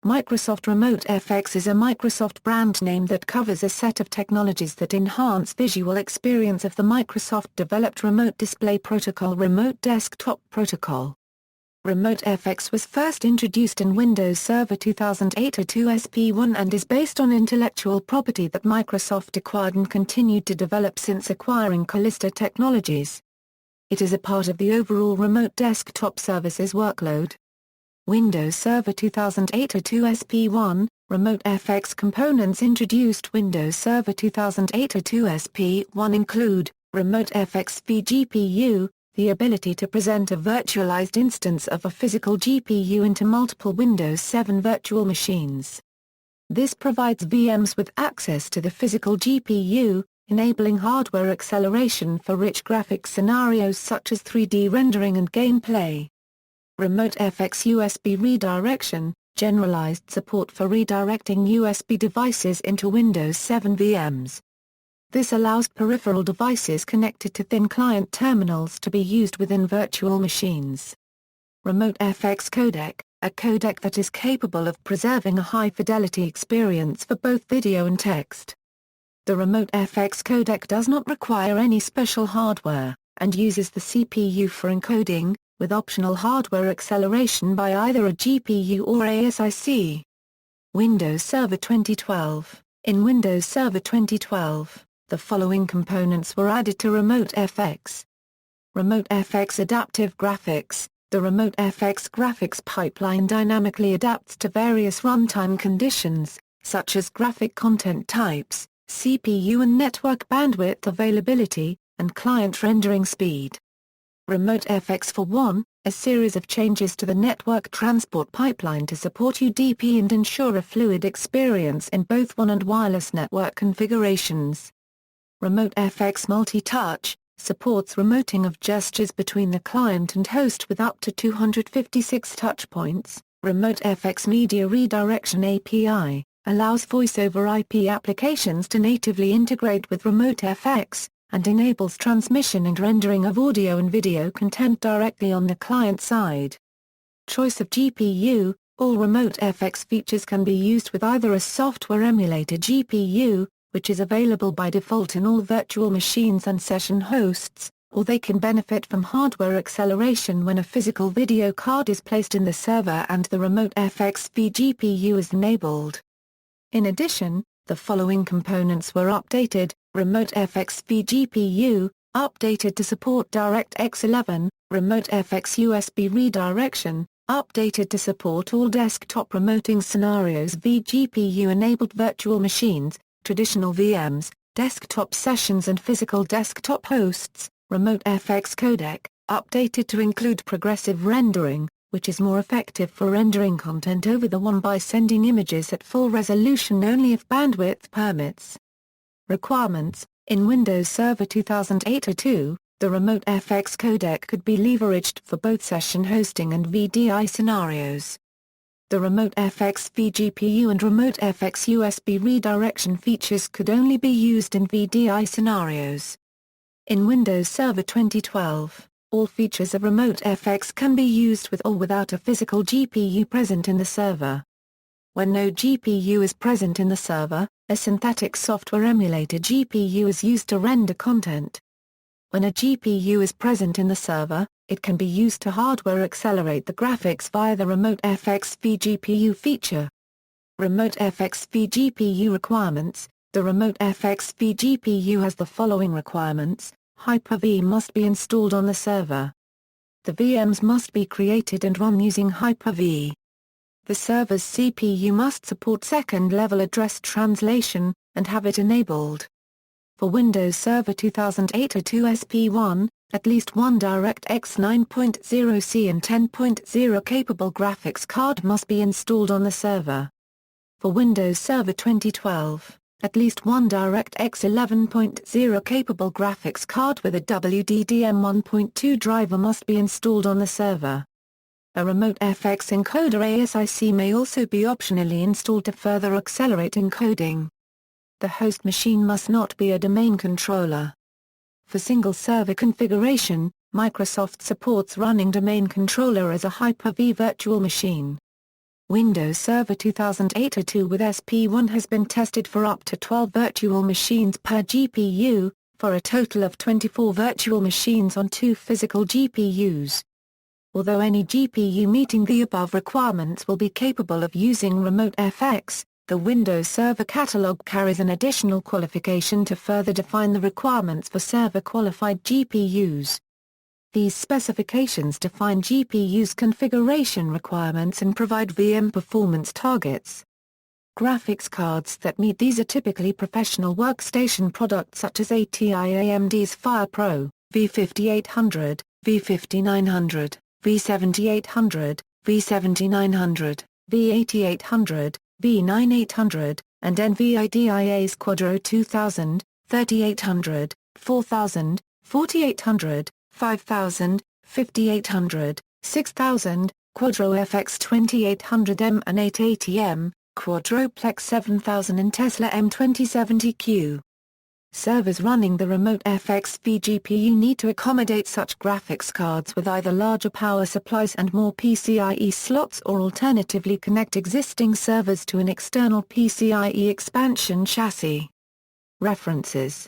Microsoft RemoteFX is a Microsoft brand name that covers a set of technologies that enhance visual experience of the Microsoft-developed Remote Display Protocol Remote Desktop Protocol. RemoteFX was first introduced in Windows Server 2008 R2 SP1 and is based on intellectual property that Microsoft acquired and continued to develop since acquiring Calista Technologies. It is a part of the overall Remote Desktop Services workload. Windows Server 2008 R2 SP1, RemoteFX components introduced Windows Server 2008 R2 SP1 include, RemoteFX vGPU, the ability to present a virtualized instance of a physical GPU into multiple Windows 7 virtual machines. This provides VMs with access to the physical GPU, enabling hardware acceleration for rich graphics scenarios such as 3D rendering and gameplay. RemoteFX USB redirection, generalized support for redirecting USB devices into Windows 7 VMs. This allows peripheral devices connected to thin client terminals to be used within virtual machines. RemoteFX codec, a codec that is capable of preserving a high-fidelity experience for both video and text. The RemoteFX codec does not require any special hardware, and uses the CPU for encoding, with optional hardware acceleration by either a GPU or ASIC. Windows Server 2012. In Windows Server 2012, the following components were added to RemoteFX. RemoteFX Adaptive Graphics. The RemoteFX graphics pipeline dynamically adapts to various runtime conditions, such as graphic content types, CPU and network bandwidth availability, and client rendering speed. RemoteFX for One, a series of changes to the network transport pipeline to support UDP and ensure a fluid experience in both WAN and wireless network configurations. RemoteFX Multi-Touch, supports remoting of gestures between the client and host with up to 256 touchpoints. RemoteFX Media Redirection API, allows voice-over IP applications to natively integrate with RemoteFX, and enables transmission and rendering of audio and video content directly on the client side. Choice of GPU. All RemoteFX features can be used with either a software-emulated GPU, which is available by default in all virtual machines and session hosts, or they can benefit from hardware acceleration when a physical video card is placed in the server and the RemoteFX vGPU is enabled. In addition, the following components were updated: RemoteFX vGPU, updated to support DirectX 11, RemoteFX USB redirection, updated to support all desktop remoting scenarios vGPU-enabled virtual machines, traditional VMs, desktop sessions and physical desktop hosts. RemoteFX codec, updated to include progressive rendering, which is more effective for rendering content over the WAN by sending images at full resolution only if bandwidth permits. Requirements. In Windows Server 2008 R2, the RemoteFX codec could be leveraged for both session hosting and VDI scenarios. The RemoteFX vGPU and RemoteFX USB redirection features could only be used in VDI scenarios. In Windows Server 2012, all features of RemoteFX can be used with or without a physical GPU present in the server. When no GPU is present in the server, a synthetic software-emulated GPU is used to render content. When a GPU is present in the server, it can be used to hardware accelerate the graphics via the RemoteFX vGPU feature. RemoteFX vGPU requirements. The RemoteFX vGPU has the following requirements. Hyper-V must be installed on the server. The VMs must be created and run using Hyper-V. The server's CPU must support second-level address translation, and have it enabled. For Windows Server 2008 R2 SP1, at least one DirectX 9.0C and 10.0 capable graphics card must be installed on the server. For Windows Server 2012, at least one DirectX 11.0 capable graphics card with a WDDM 1.2 driver must be installed on the server. A RemoteFX encoder ASIC may also be optionally installed to further accelerate encoding. The host machine must not be a domain controller. For single server configuration, Microsoft supports running domain controller as a Hyper-V virtual machine. Windows Server 2008 R2 with SP1 has been tested for up to 12 virtual machines per GPU, for a total of 24 virtual machines on 2 physical GPUs. Although any GPU meeting the above requirements will be capable of using RemoteFX, the Windows Server catalog carries an additional qualification to further define the requirements for server-qualified GPUs. These specifications define GPU's configuration requirements and provide VM performance targets. Graphics cards that meet these are typically professional workstation products such as AMD's FirePro, V5800, V5900, V7800, V7900, V8800, V9800, and NVIDIA's Quadro 2000, 3800, 4000, 4800, 5000, 5800, 6000, Quadro FX 2800M and 880M, Quadroplex 7000 and Tesla M2070Q. Servers running the RemoteFX vGPU need to accommodate such graphics cards with either larger power supplies and more PCIe slots, or alternatively connect existing servers to an external PCIe expansion chassis. References